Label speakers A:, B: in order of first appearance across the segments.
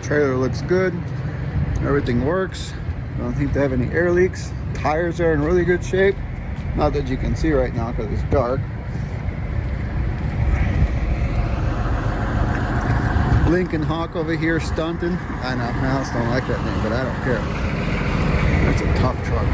A: Trailer looks good. Everything works. I don't think they have any air leaks. Tires are in really good shape. Not that you can see right now because it's dark. Lincoln Hawk over here stunting. I know, my house don't like that name, but I don't care. That's a tough truck.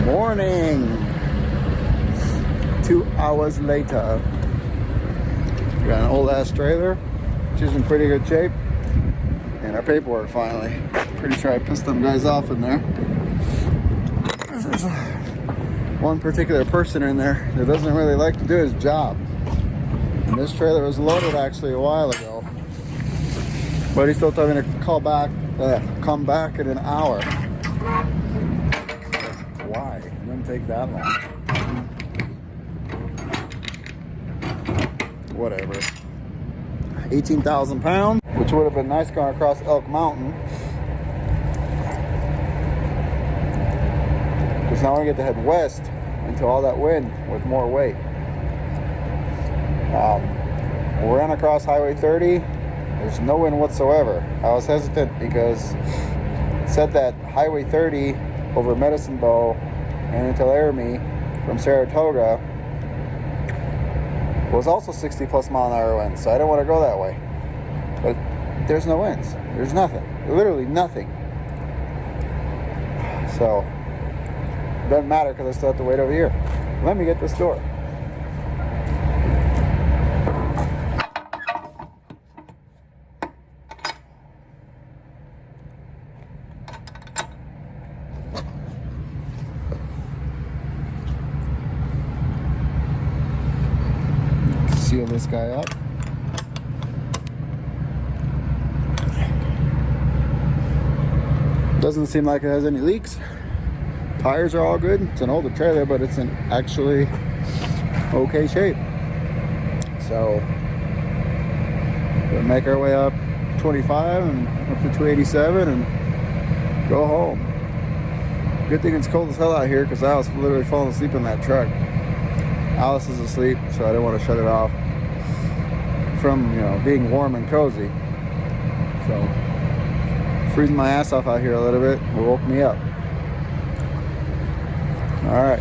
A: Morning. 2 hours later. We got an old ass trailer. She's in pretty good shape. And our paperwork finally. Pretty sure I pissed them guys off in there. There's one particular person in there that doesn't really like to do his job. And this trailer was loaded actually a while ago. But he still told me to come back in an hour. Why? It didn't take that long. Whatever. 18,000 pounds, which would have been nice going across Elk Mountain. Because now we get to head west into all that wind with more weight. We ran across Highway 30. There's no wind whatsoever. I was hesitant because it said that Highway 30 over Medicine Bow and into Laramie from Saratoga was also 60 plus mile an hour winds, so I didn't want to go that way. But there's no winds. There's nothing. Literally nothing. So it doesn't matter because I still have to wait over here. Let me get this door. Seal this guy up. Doesn't seem like it has any leaks. Tires are all good. It's an older trailer, but it's in actually okay shape. So we'll make our way up 25 and up to 287 and go home. Good thing it's cold as hell out here because I was literally falling asleep in that truck. Alice is asleep, so I didn't want to shut it off from, being warm and cozy. So, freezing my ass off out here a little bit woke me up. All right.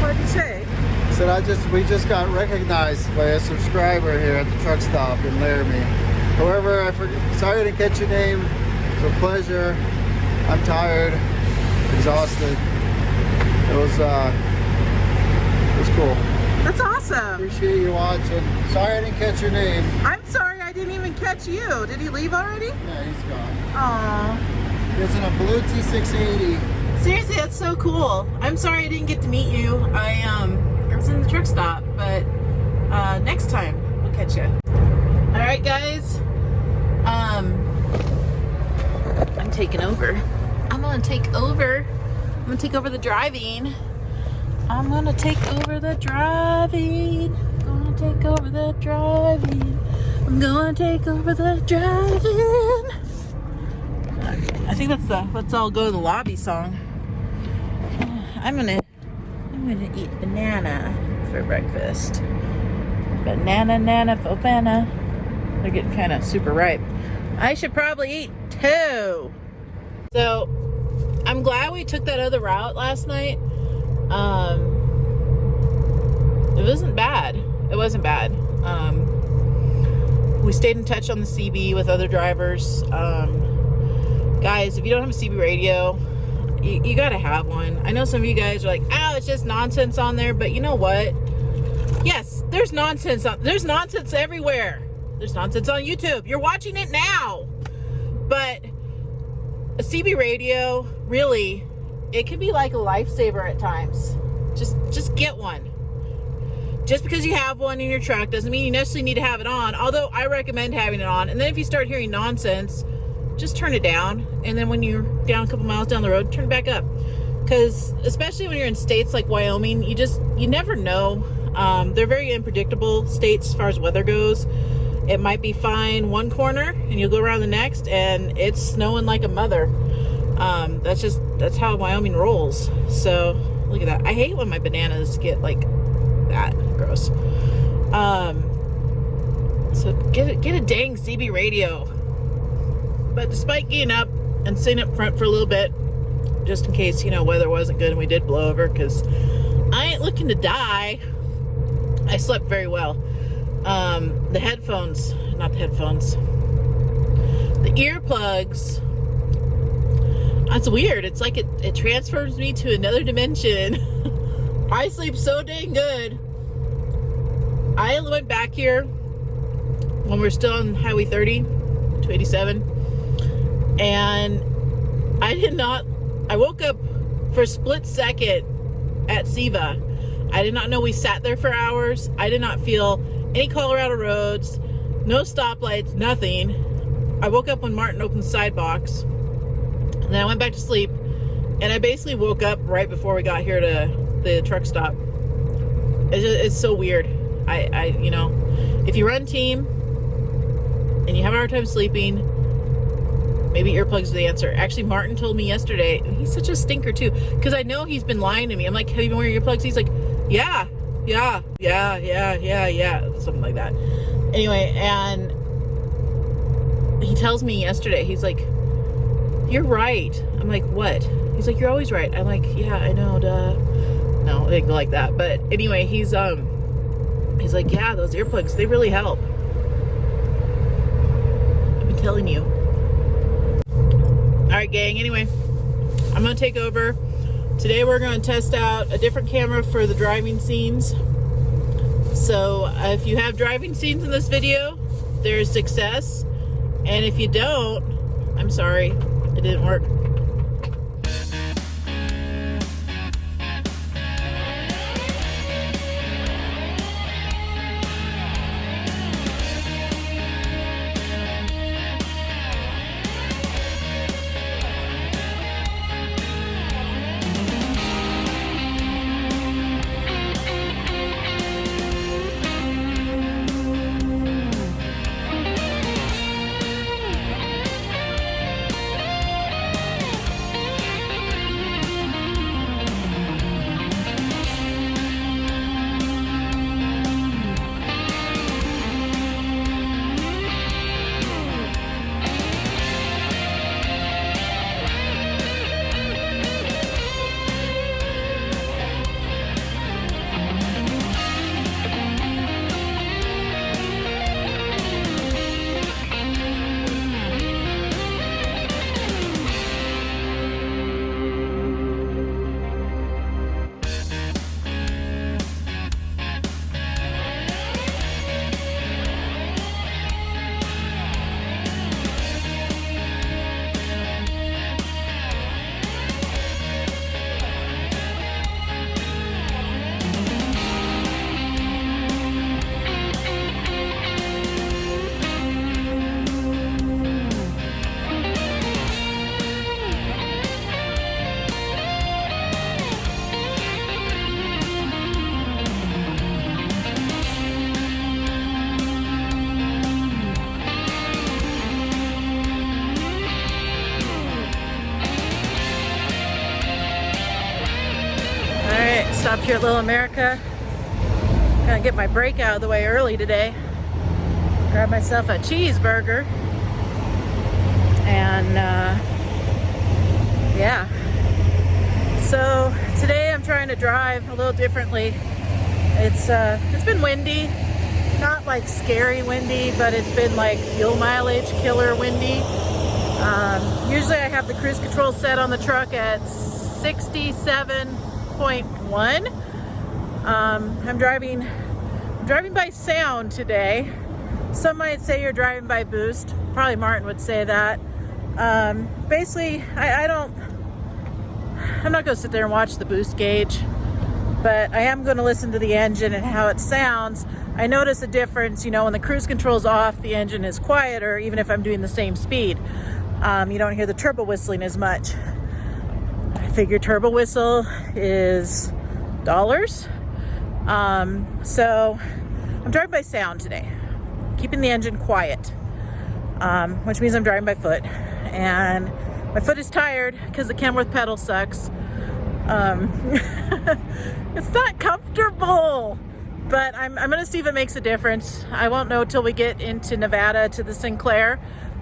B: What'd you say?
A: Said we just got recognized by a subscriber here at the truck stop in Laramie. However, sorry I didn't catch your name. It's a pleasure. I'm tired, exhausted. It was cool.
B: That's awesome.
A: Appreciate you watching. Sorry I didn't catch your name.
B: I'm sorry I didn't even catch you. Did he leave already?
A: Yeah, he's gone.
B: Aww.
A: He's in a blue T680.
B: Seriously, that's so cool. I'm sorry I didn't get to meet you. I was in the truck stop, but next time we'll catch you. All right, guys. I'm taking over. I'm gonna take over the driving. I'm gonna take over the driving. I think that's the Let's All Go to the Lobby song. I'm gonna eat banana for breakfast. Banana fofana. They're getting kind of super ripe. I should probably eat 2. So I'm glad we took that other route last night. It wasn't bad. We stayed in touch on the CB with other drivers. Guys, if you don't have a CB radio, you gotta have one. I know some of you guys are like, oh, it's just nonsense on there, but you know what? Yes, there's nonsense everywhere. There's nonsense on YouTube. You're watching it now. But a CB radio, really, it can be like a lifesaver at times. Just get one. just because you have one in your truck doesn't mean you necessarily need to have it on, although I recommend having it on. And then if you start hearing nonsense, just turn it down, and then when you're down a couple miles down the road, turn it back up. Because especially when you're in states like Wyoming, you never know. They're very unpredictable states as far as weather goes. It might be fine one corner and you'll go around the next and it's snowing like a mother. That's how Wyoming rolls. So look at that. I hate when my bananas get like that. Gross. So get a dang CB radio. But despite getting up and sitting up front for a little bit, just in case, weather wasn't good and we did blow over, because I ain't looking to die. I slept very well. The earplugs, that's weird. It's like it transfers me to another dimension. I sleep so dang good. I went back here when we're still on Highway 30 to 87, and I woke up for a split second at Siva. I did not know we sat there for hours. I did not feel any Colorado roads, no stoplights, nothing. I woke up when Martin opened the side box, and then I went back to sleep, and I basically woke up right before we got here to the truck stop. It's so weird. If you run team and you have a hard time sleeping, maybe earplugs are the answer. Actually, Martin told me yesterday, and he's such a stinker too, because I know he's been lying to me. I'm like, have you been wearing earplugs? He's like, yeah, something like that. Anyway, and he tells me yesterday, he's like, you're right. I'm like, what? He's like, you're always right. I'm like, yeah, I know, duh. No, it didn't go like that. But anyway, he's like, yeah, those earplugs, they really help. I've been telling you. All right, gang, anyway, I'm gonna take over. Today we're gonna test out a different camera for the driving scenes. So if you have driving scenes in this video, there's success. And if you don't, I'm sorry, it didn't work. Stopped here at Little America. Gonna get my break out of the way early today. Grab myself a cheeseburger. And yeah. So today I'm trying to drive a little differently. It's been windy. Not like scary windy, but it's been like fuel mileage killer windy. Usually I have the cruise control set on the truck at 67.1. I'm driving by sound today. Some might say you're driving by boost. Probably Martin would say that. Basically, I'm not gonna sit there and watch the boost gauge. but I am going to listen to the engine and how it sounds. I notice a difference, you know, when the cruise control's off, the engine is quieter, even if I'm doing the same speed. You don't hear the turbo whistling as much. I figure turbo whistle is dollars. So I'm driving by sound today, keeping the engine quiet, which means I'm driving by foot, and my foot is tired because the Kenworth pedal sucks. It's not comfortable, but I'm gonna see if it makes a difference. I won't know till we get into Nevada to the Sinclair,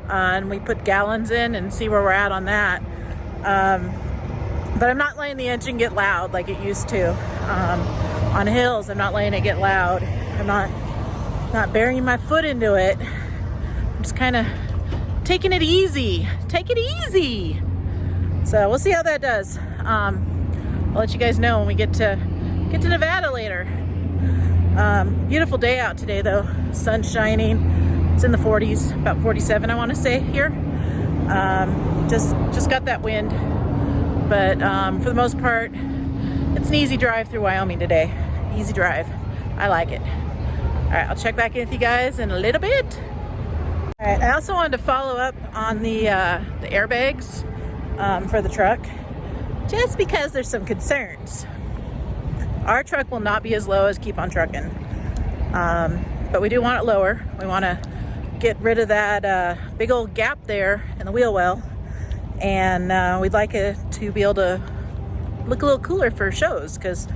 B: and we put gallons in and see where we're at on that. But I'm not letting the engine get loud like it used to. On hills, I'm not letting it get loud. I'm not burying my foot into it. I'm just kind of taking it easy. Take it easy. So we'll see how that does. I'll let you guys know when we get to Nevada later. Beautiful day out today though. Sun shining. It's in the 40s, about 47 I want to say here. Just got that wind, but for the most part, it's an easy drive through Wyoming today. Easy drive. I like it. All right, I'll check back in with you guys in a little bit. All right, I also wanted to follow up on the airbags for the truck, just because there's some concerns. Our truck will not be as low as Keep On Trucking, but we do want it lower. We want to get rid of that big old gap there in the wheel well, and we'd like it to be able to look a little cooler for shows, because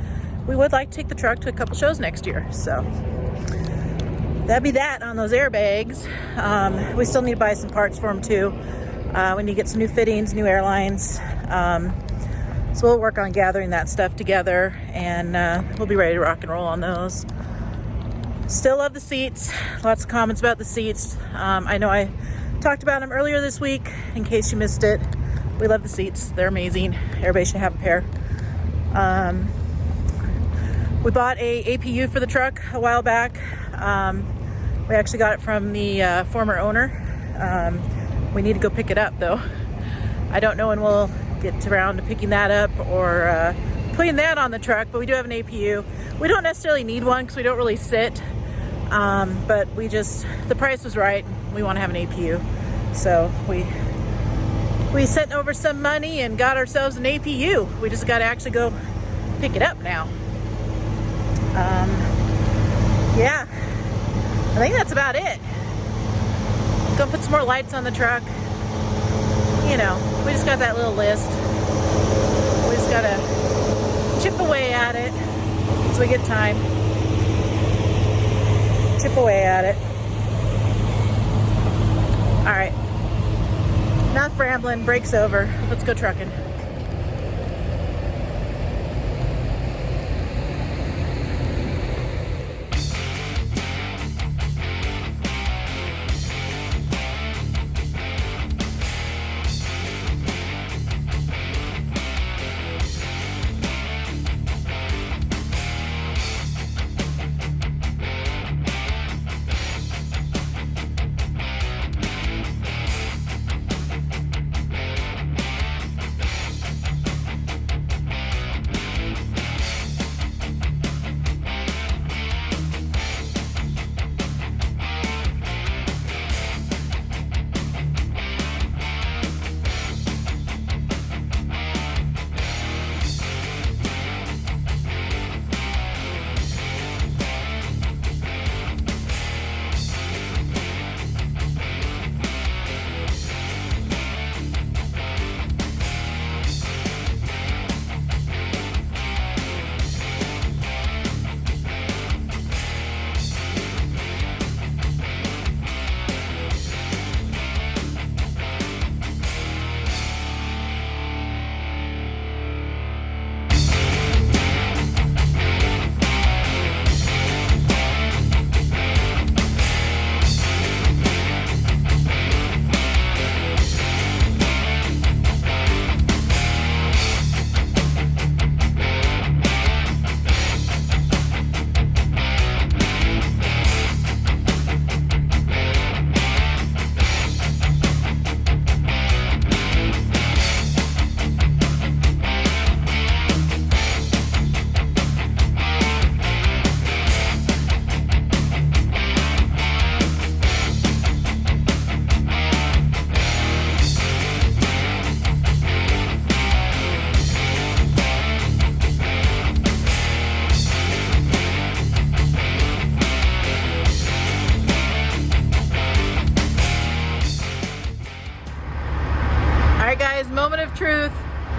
B: we would like to take the truck to a couple shows next year. So that'd be that on those airbags. We still need to buy some parts for them too. We need to get some new fittings, new airlines. So we'll work on gathering that stuff together, and we'll be ready to rock and roll on those. Still love the seats. Lots of comments about the seats. I know I talked about them earlier this week, in case you missed it. We love the seats. They're amazing. Everybody should have a pair. We bought a APU for the truck a while back. We actually got it from the former owner. We need to go pick it up though. I don't know when we'll get around to picking that up or putting that on the truck, but we do have an APU. We don't necessarily need one because we don't really sit, but the price was right. We want to have an APU. So we sent over some money and got ourselves an APU. We just got to actually go pick it up now. Yeah, I think that's about it. Gonna put some more lights on the truck. You know, we just got that little list. We just gotta chip away at it as we get time. Chip away at it. All right, enough rambling, break's over. Let's go trucking.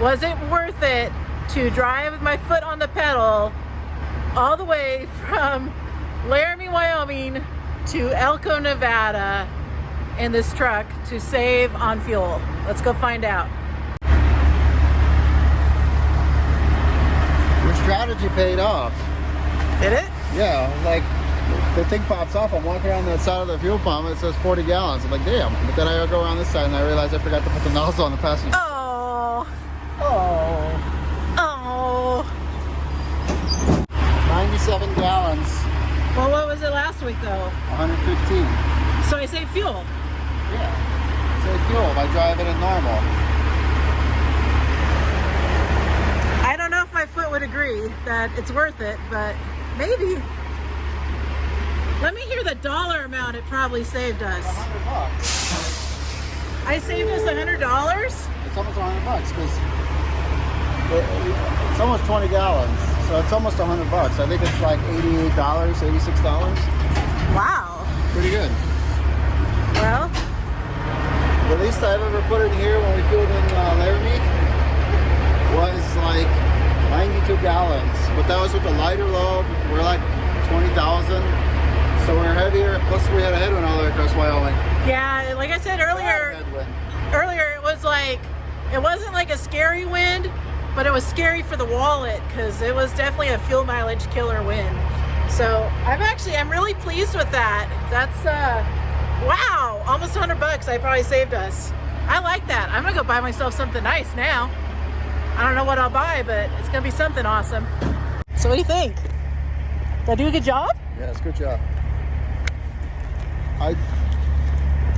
B: Was it worth it to drive with my foot on the pedal all the way from Laramie, Wyoming to Elko, Nevada in this truck to save on fuel? Let's go find out.
A: Your strategy paid off.
B: Did it?
A: Yeah, like the thing pops off. I'm walking around the side of the fuel pump. It says 40 gallons. I'm like, damn. But then I go around this side and I realize I forgot to put the nozzle on the passenger.
B: Oh.
A: Oh.
B: Oh.
A: 97 gallons.
B: Well, what was it last week though?
A: 115.
B: So I saved fuel.
A: Yeah. Save fuel by driving it normal.
B: I don't know if my foot would agree that it's worth it, but maybe. Let me hear the dollar amount it probably saved us.
A: $100.
B: I saved us $100?
A: It's almost $100 because it's almost 20 gallons, so it's almost $100. I think it's like $88, $86.
B: Wow.
A: Pretty good.
B: Well,
A: The least I've ever put in here when we filled in Laramie was like 92 gallons, but that was with a lighter load. We're like 20,000. So we're heavier, plus we had a headwind all the way across Wyoming.
B: yeah, like I said earlier, it was like, it wasn't like a scary wind, but it was scary for the wallet because it was definitely a fuel mileage killer wind. So I'm really pleased with that. That's, wow, almost $100 I probably saved us. I like that. I'm gonna go buy myself something nice now. I don't know what I'll buy, but it's gonna be something awesome. So what do you think? Did I do a good job?
A: Yes, good job. I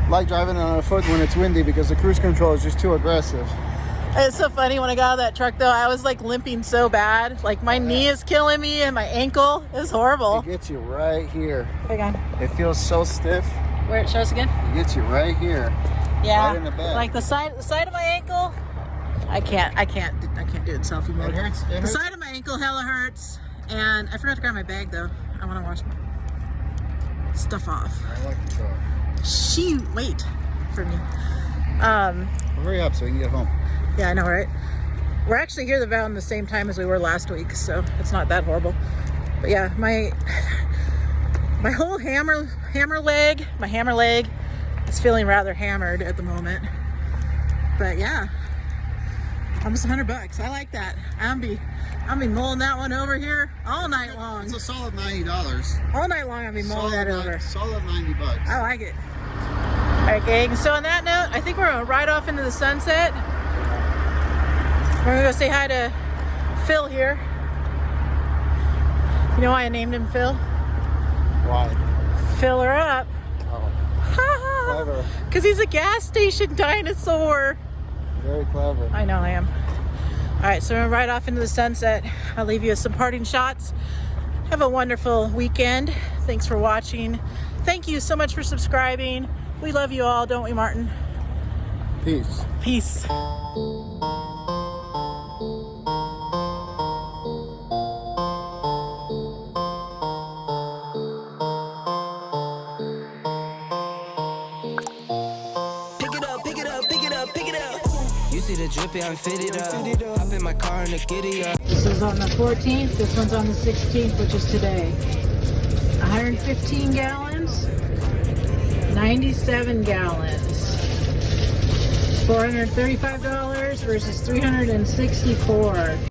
A: like driving it on a foot when it's windy because the cruise control is just too aggressive.
B: It's so funny, when I got out of that truck though, I was like limping so bad. Like my knee is killing me and my ankle is horrible.
A: It gets you right here.
B: Hang on.
A: It feels so stiff.
B: Where it shows again?
A: It gets you right here.
B: Yeah.
A: Right in the back.
B: Like the side of my ankle. I can't do it in selfie mode.
A: It hurts.
B: The side of my ankle hella hurts. And I forgot to grab my bag though. I want to wash my stuff off.
A: I like the truck.
B: Shoot, wait for me.
A: Well, hurry up so we can get home.
B: Yeah, I know, right? We're actually here about the same time as we were last week, so it's not that horrible. But yeah, my whole hammer leg is feeling rather hammered at the moment. But yeah, almost $100. I like that. I'll be mulling that one over here all night long.
A: It's a solid $90.
B: All night long I'll be mulling that over.
A: Solid $90.
B: I like it. All right, gang. So on that note, I think we're gonna ride off into the sunset. We're gonna go say hi to Phil here. You know why I named him Phil?
A: Why?
B: Fill her up.
A: Oh, clever.
B: Because he's a gas station dinosaur.
A: Very clever.
B: I know I am. All right, so we're gonna ride off into the sunset. I'll leave you with some parting shots. Have a wonderful weekend. Thanks for watching. Thank you so much for subscribing. We love you all, don't we, Martin?
A: Peace.
B: Peace.
C: You see the drippy, I'm fitted up. Hop in my car and the giddy up.
B: This is on the 14th. This one's on the 16th, which is today. 115 gallons, 97 gallons. $435 versus $364.